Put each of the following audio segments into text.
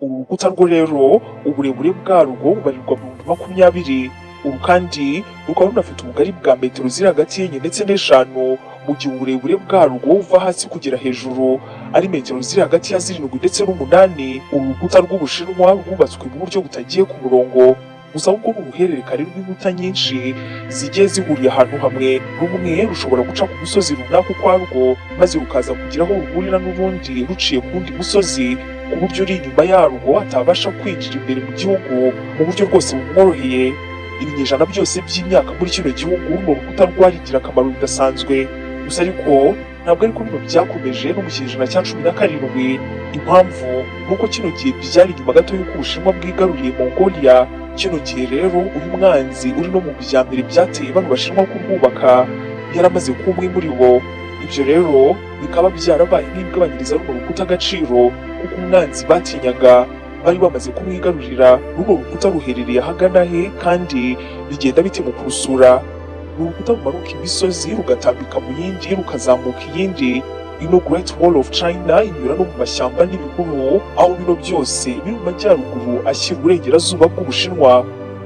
uru rukuta rwo rero uburebure bwarwo bubarirwa mu 20, uru kandi rukaba runafite ubugari bwa metero ziri hagati y'enye ndetse n'eshanu, mu gihe uburebure bwarwo buva hasi kugera hejuru ari metero ziri hagati ya 7 ndetse n'8. uru rukuta rw'Ubushinwa rwubatswe mu buryo butagiye ku murongo, gusa ahubwo ni uruhererekane rw'inkuta nyinshi zigiye zihuriye ahantu hamwe. rumwe rushobora guca ku musozi runaka ukwarwo maze rukaza kugira aho ruhurira n'urundi ruciye ku wundi musozi, ku buryo uri inyuma yarwo atabasha kwinjira imbere mu gihugu mu buryo rwose bumworoheye. ibinyejana byose by'imyaka muri kino gihugu runo rukuta rwari ingirakamaro bidasanzwe, gusa ariko ntabwo ariko bino byakomeje no mu kinyejana cya 17. impamvu nuko kino gihe byari inyuma gato y'uko Ubushinwa bwigaruriye Mongolia. kino gihe rero uyu mwanzi uri no mu bya mbere byateye bano Bashinwa kurwubaka yaramaze kuba umwe muri bo. ibyo rero bikaba byarabaye nk'ibigabanyiriza runo rukuta agaciro, kuko umwanzi batinyaga bari bamaze kumwigarurira. runo rukuta ruherereye ahagana he kandi bigenda bite mu kurusura? ni urukuta rumanuka imisozi rugatambika mu yindi rukazamuka iyindi. ino Great Wall of China inyura no mu mashyamba n'ibihuru, aho bino byose biri mu majyaruguru ashyira uburengerazuba bw'Ubushinwa.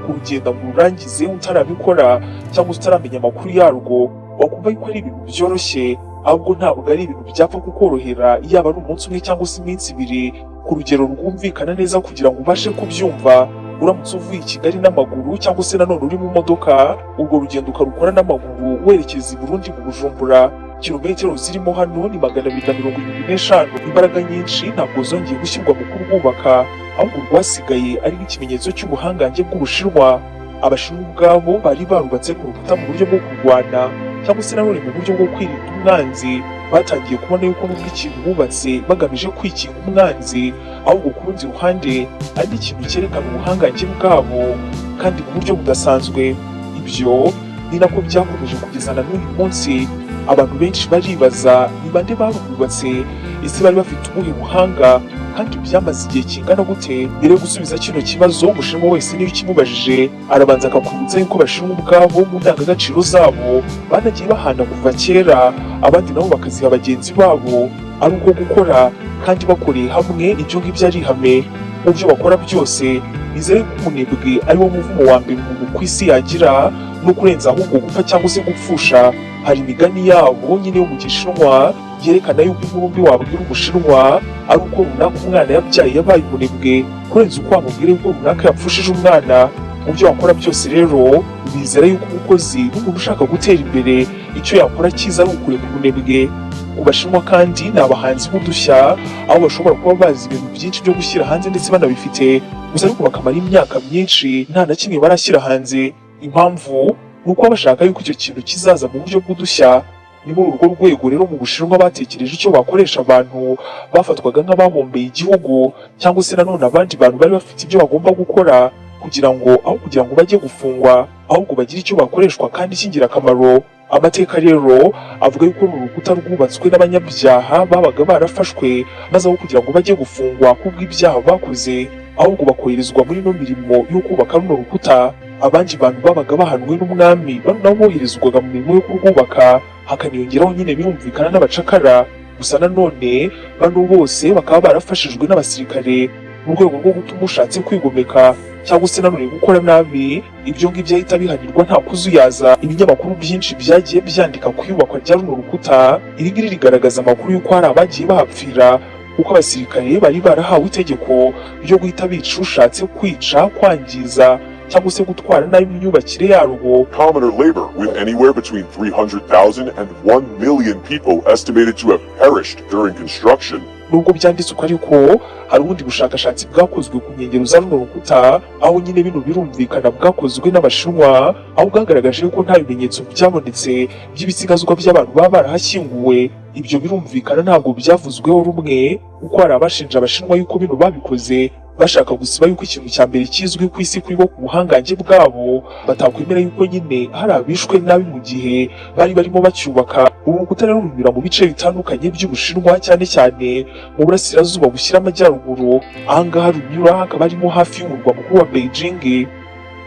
kurugenda ngo ururangize utarabikora cyangwa utaramenya amakuru yarwo wakumva yuko ari ibintu byoroshye, ahubwo ntabwo ari ibintu byapfa kukorohera yaba ari umunsi umwe cyangwa se iminsi ibiri ku rugero rwumvikana neza kugira ngo ubashe kubyumva. uramutse uvuye i Kigali n'amaguru cyangwa se nanone uri mu modoka, urwo rugendo ukarukora n'amaguru werekeza i Burundi mu Bujumbura, kilometero zirimo hano ni 275. imbaraga nyinshi ntabwo zongeye gushyirwa mu kurwubaka, ahubwo rwasigaye ari nk'ikimenyetso cy'ubuhangange bw'Ubushinwa. Abashinwa ubwabo bari barubatse ku rukuta mu buryo bwo kurwana cyangwa se nanone mu buryo bwo kwirinda umwanzi. batangiye kubona yuko nubwo ikintu bubatse bagamije kwikinga umwanzi, ahubwo ku rundi ruhande ari ikintu cyerekana ubuhangange bwabo kandi mu buryo budasanzwe. ibyo ni nako byakomeje kugeza na n'uyu munsi. abantu benshi baribaza ni bande barwubatse, ese bari bafite ubuhe buhanga kandi byamaze igihe kingana gute? mbere yo gusubiza kino kibazo, Umushinwa wese niyo ukimubajije arabanza akakwibutsa yuko Abashinwa ubwabo mu ndangagaciro zabo banagiye bahana kuva kera, abandi nabo bakaziha bagenzi babo, ari uko gukora kandi bakoreye hamwe. ibyo ngibyo ari ihame mu byo bakora byose. nizere ko umunebwe ari wo muvumo wa mbere umuntu ku isi yagira, no kurenza ahubwo gupfa cyangwa se gupfusha. hari imigani yabo nyine yo mu Gishinwa yerekana yuko inkuru mbi wabwira Umushinwa ari uko runaka umwana yabyaye yabaye umunebwe, kurenza uko wamubwira yuko runaka yapfushije umwana. mu byo wakora byose rero bizera yuko umukozi n'umuntu ushaka gutera imbere icyo yakora cyiza ari ukureka ubunebwe. ku Bashinwa kandi ni abahanzi b'udushya, aho bashobora kuba bazi ibintu byinshi byo gushyira hanze ndetse banabifite, gusa ariko bakamara imyaka myinshi nta na kimwe barashyira hanze. impamvu ni uko bashaka yuko icyo kintu kizaza mu buryo bw'udushya. ni muri urwo rwego rero mu Bushinwa batekereje icyo bakoresha abantu bafatwaga nk'abahombeye igihugu cyangwa se nanone abandi bantu bari bafite ibyo bagomba gukora, kugira ngo bajye gufungwa, ahubwo bagire icyo bakoreshwa kandi cy'ingirakamaro. amateka rero avuga yuko uru rukuta rwubatswe n'abanyabyaha babaga barafashwe, maze aho kugira ngo bajye gufungwa kubw'ibyaha bakoze, ahubwo bakoherezwa muri ino mirimo yo kubaka runo rukuta. abandi bantu babaga bahanwe n'umwami bano nabo boherezwaga mu mirimo yo kurwubaka, hakaniyongeraho nyine birumvikana n'abacakara. gusa nanone bano bose bakaba barafashijwe n'abasirikare mu rwego rwo gutuma ushatse kwigomeka cyangwa se nanone gukora nabi, ibyo ngibyo ahita bihanirwa nta kuzuyaza. ibinyamakuru byinshi byagiye byandika ku iyubakwa rya runo rukuta. iri ngiri rigaragaza amakuru y'uko hari abagiye bahapfira, kuko abasirikare bari barahawe itegeko ryo guhita bica ushatse kwica, kwangiza cyangwa se gutwara nabi imyubakire yarwo. Commoner labor, with anywhere between 300,000 and 1 million people estimated to have perished during construction. nubwo byanditse uko ariko hari ubundi bushakashatsi bwakozwe ku nkengero za runo rukuta, aho nyine bino birumvikana bwakozwe n'Abashinwa, aho bwagaragaje ko nta bimenyetso byabonetse by'ibisigazwa by'abantu baba barahashyinguwe. ibyo birumvikana ntabwo byavuzweho rumwe, kuko hari abashinja Abashinwa yuko bino babikoze bashaka gusiba yuko ikintu cya mbere kizwi ku isi kuri bo ku buhangange bwabo, batakwemera yuko nyine hari abishwe nabi mu gihe bari barimo bacyubaka. ubu rukuta rero runyura mu bice bitandukanye by'Ubushinwa, cyane cyane mu burasirazuba bushyira amajyaruguru. ahangaha runyura hakaba harimo hafi y'umurwa mukuru wa Beijing.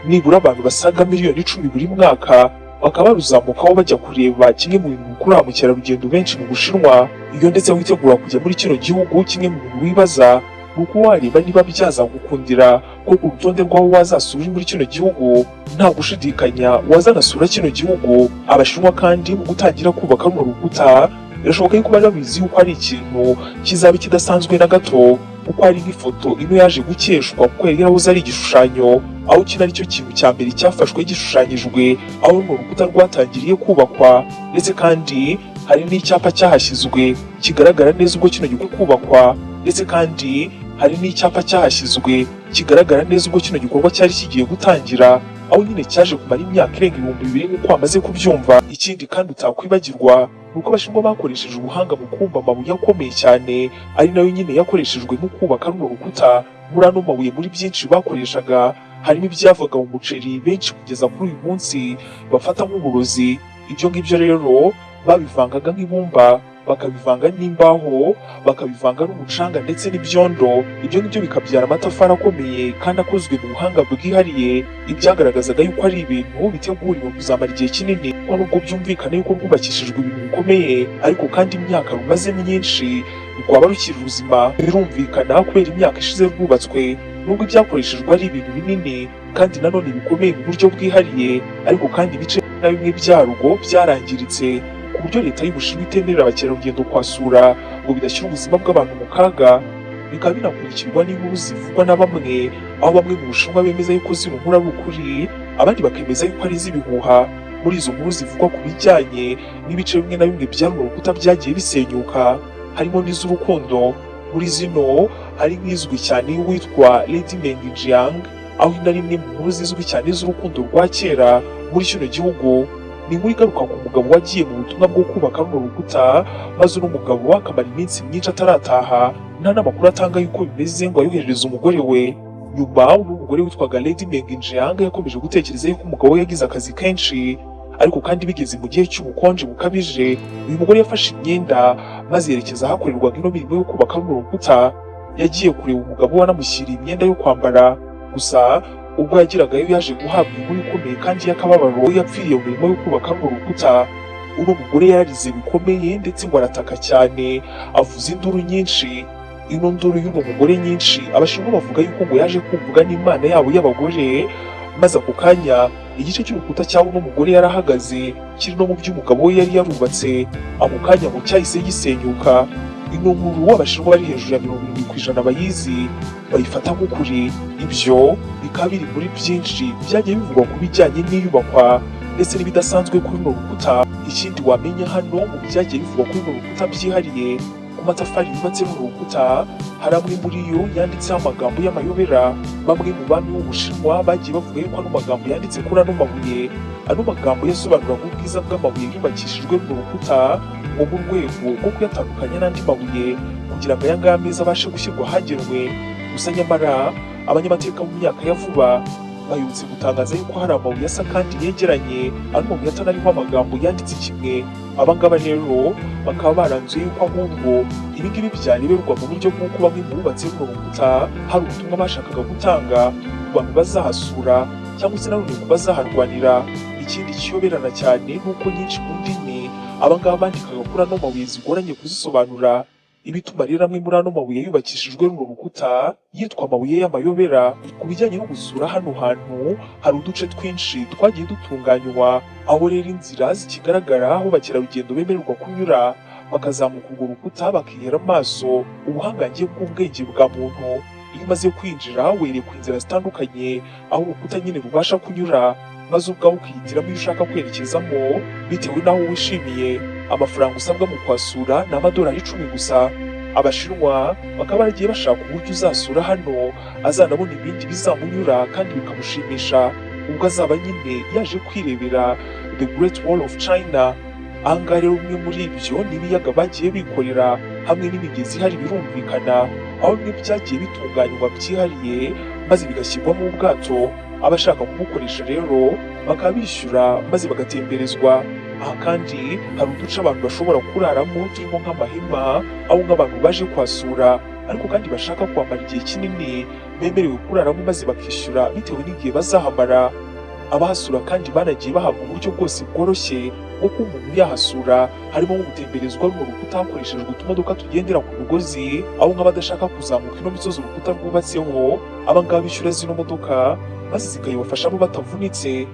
nibura abantu basaga miliyoni 10 buri mwaka bakaba baruzamukaho bajya kureba kimwe mu bintu bikurura ba mukerarugendo benshi mu Bushinwa. iyo ndetse witegura kujya muri kino gihugu, kimwe mu bintu wibaza ni uko wareba niba byazagukundira ko ku rutonde rw'aho wazasura muri kino gihugu nta gushidikanya wazanasura kino gihugu. Abashinwa kandi mu gutangira kubaka runo rukuta birashoboka yuko bari babizi yuko ari ikintu kizaba kidasanzwe na gato, kuko hari nk'ifoto imwe yaje gukeshwa kuko yari yarahoze ari igishushanyo, aho kino ari cyo kintu cya mbere cyafashwe gishushanyijwe aho runo rukuta rwatangiriye kubakwa. Ndetse kandi hari n'icyapa cyahashyizwe kigaragara neza ubwo kino gikorwa kubakwa, ndetse kandi hari n'icyapa cyahashyizwe kigaragara neza ubwo kino gikorwa cyari kigiye gutangira, aho nyine cyaje kumara imyaka irenga 2000 nk'uko wamaze kubyumva. Ikindi kandi utakwibagirwa nuko Abashinwa bakoresheje ubuhanga mu kumva amabuye akomeye cyane, ari nayo nyine yakoreshejwe mu kubaka runo rukuta. Muri ano mabuye muri byinshi bakoreshaga harimo ibyavaga mu muceri benshi kugeza kuri uyu munsi bafata nk'uburozi. Ibyo ngibyo rero babivangaga nk'ibumba, bakabivanga n'imbaho, bakabivanga n'umucanga ndetse n'ibyondo. Ibyo ngibyo bikabyara amatafari akomeye kandi akozwe mu buhanga bwihariye, ibyagaragazaga yuko ari ibintu biteguriwe kuzamara igihe kinini. Nubwo byumvikana yuko rwubakishijwe ibintu bikomeye, ariko kandi imyaka rumaze myinshi rwaba rukiri ruzima. Birumvikana kubera imyaka ishize rwubatswe, nubwo ibyakoreshejwe ari ibintu binini kandi nanone bikomeye mu buryo bwihariye, ariko kandi ibice na bimwe byarwo byarangiritse ku buryo leta y'Ubushinwa itemerera abakerarugendo kwasura ngo bidashyira ubuzima bw'abantu mu kaga. Bikaba binakurikirwa n'inkuru zivugwa na bamwe, aho bamwe mu Bushinwa bemeza yuko zino nkuru ari ukuri, abandi bakemeza yuko ari iz'ibihuha. Muri izo nkuru zivugwa ku bijyanye n'ibice bimwe na bimwe bya runo rukuta byagiye bisenyuka, harimo n'iz'urukundo. Muri zino hari nk'izwi cyane y'uwitwa Lady Meng Jiang, aho na rimwe mu nkuru zizwi cyane z'urukundo rwa kera muri kino gihugu. Ni inkuru igaruka ku mugabo wagiye mu butumwa bwo kubaka runo rukuta, maze uno mugabo akamara iminsi myinshi atarataha, nta n'amakuru atanga yuko bimeze ngo ayoherereze umugore we. Nyuma uno mugore witwaga Lady Meng Jiang yakomeje gutekereza yuko umugabo we yagize akazi kenshi, ariko kandi bigeze mu gihe cy'ubukonje bukabije, uyu mugore yafashe imyenda maze yerekeza ahakorerwaga ino mirimo yo kubaka runo rukuta. Yagiye kureba umugabo we anamushyiriye imyenda yo kwambara, gusa ubwo yagiragayo yaje guhabwa inkuru ikomeye kandi y'akababaro yapfiriye mu mirimo yo kubaka runo rukuta. Uno mugore yararize bikomeye ndetse ngo arataka cyane, avuza induru nyinshi. Ino nduru y'uno mugore nyinshi Abashinwa bavuga yuko ngo yaje kumvuga n'Imana yabo y'abagore, maze ako kanya igice cy'urukuta cy'aho uno mugore yarahagaze kiri no mu by'umugabo we yari yarubatse, ako kanya ngo cyahise gisenyuka. Ino nkuru Abashinwa bari hejuru ya 70% bayizi, bayifata nk'ukuri. Ibyo bikaba biri muri byinshi byagiye bivugwa ku bijyanye n'iyubakwa ndetse n'ibidasanzwe kuri runo rukuta. Ikindi wamenya hano mu byagiye bivugwa kuri runo rukuta byihariye, ku matafari yubatse runo rukuta hari amwe muri yo yanditseho amagambo y'amayobera. Bamwe mu bami b'Ubushinwa bagiye bavuga yuko ano magambo yanditse kuri ano mabuye, ano magambo yasobanuraga ubwiza bw'amabuye yubakishijwe runo rukuta, ngo mu rwego rwo kuyatandukanya n'andi mabuye kugira ngo aya ngaya meza abashe gushyirwa ahagenwe. Gusa nyamara abanyamateka mu myaka ya vuba bayutse gutangaza yuko hari amabuye asa kandi yegeranye, ano mabuye atanariho amagambo yanditse kimwe. Abangaba rero bakaba baranzuye yuko ahubwo ibingibi byareberwa mu buryo bw'uko bamwe mu bubatse runo rukuta hari ubutumwa bashakaga gutanga ku bantu bazahasura cyangwa se nanone ku bazaharwanira. Ikindi kiyoberana cyane nuko nyinshi mu ndimi abangaba bandikaga kuri ano mabuye zigoranye kuzisobanura, ibituma rero amwe muri ano mabuye yubakishijwe runo rukuta yitwa amabuye y'amayobera. Ku bijyanye no gusura hano hantu hari uduce twinshi twagiye dutunganywa, aho rero inzira zikigaragara aho abakerarugendo bemererwa kunyura bakazamuka urwo rukuta bakihera amaso ubuhangange bw'ubwenge bwa muntu. Iyo umaze kwinjira werekwa inzira zitandukanye aho urukuta nyine rubasha kunyura, maze ubwawe ukihitiramo iyo ushaka kwerekezamo bitewe n'aho wishimiye. Amafaranga usabwa mu kwasura ni $10 gusa. Abashinwa bakaba baragiye bashaka uburyo uzasura hano azanabona ibindi bizamunyura kandi bikamushimisha ubwo azaba nyine yaje kwirebera The Great Wall of China. Ahangaha rero bimwe muri ibyo ni ibiyaga bagiye bikorera hamwe n'imigezi ihari birumvikana, aho bimwe byagiye bitunganywa byihariye maze bigashyirwamo ubwato. Abashaka kubukoresha rero bakaba bishyura maze bagatemberezwa. Aha kandi hari uduce abantu bashobora kuraramo turimo nk'amahema, aho nk'abantu baje kwasura ariko kandi bashaka kwamara igihe kinini bemerewe kuraramo maze bakishyura bitewe n'igihe bazahamara. Abahasura kandi banagiye bahabwa uburyo bwose bworoshye bwo kuba umuntu yahasura harimo nko gutemberezwa runo rukuta hakoreshejwe utumodoka tugendera ku migozi, aho nk'abadashaka kuzamuka ino misozi urukuta rwubatseho abangaba bishyura zino modoka maze zikayibafashamo batavunitse.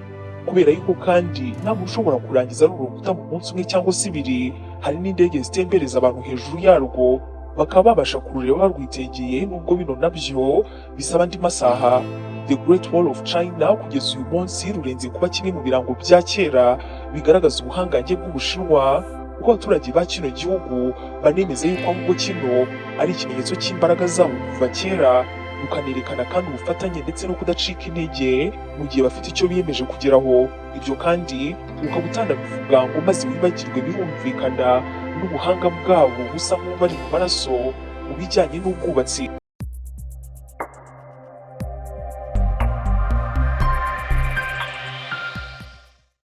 Kubera yuko kandi nta muntu ushobora kurangiza runo rukuta mu munsi umwe cyangwa se ibiri, hari n'indege zitembereza abantu hejuru yarwo bakaba babasha kurureba barwitegeye, nubwo bino nabyo bisaba andi masaha. The Great Wall of China kugeza uyu munsi rurenze kuba kimwe mu birango bya kera bigaragaza ubuhangange bw'Ubushinwa, kuko abaturage ba kino gihugu banemeza yuko ahubwo kino ari ikimenyetso cy'imbaraga zabo kuva kera, rukanerekana kandi ubufatanye ndetse no kudacika intege mu gihe bafite icyo biyemeje kugeraho. Ibyo kandi ukaba utanabivuga ngo maze wibagirwe, birumvikana n'ubuhanga bwabo busa nk'ubari mu maraso mu bijyanye n'ubwubatsi.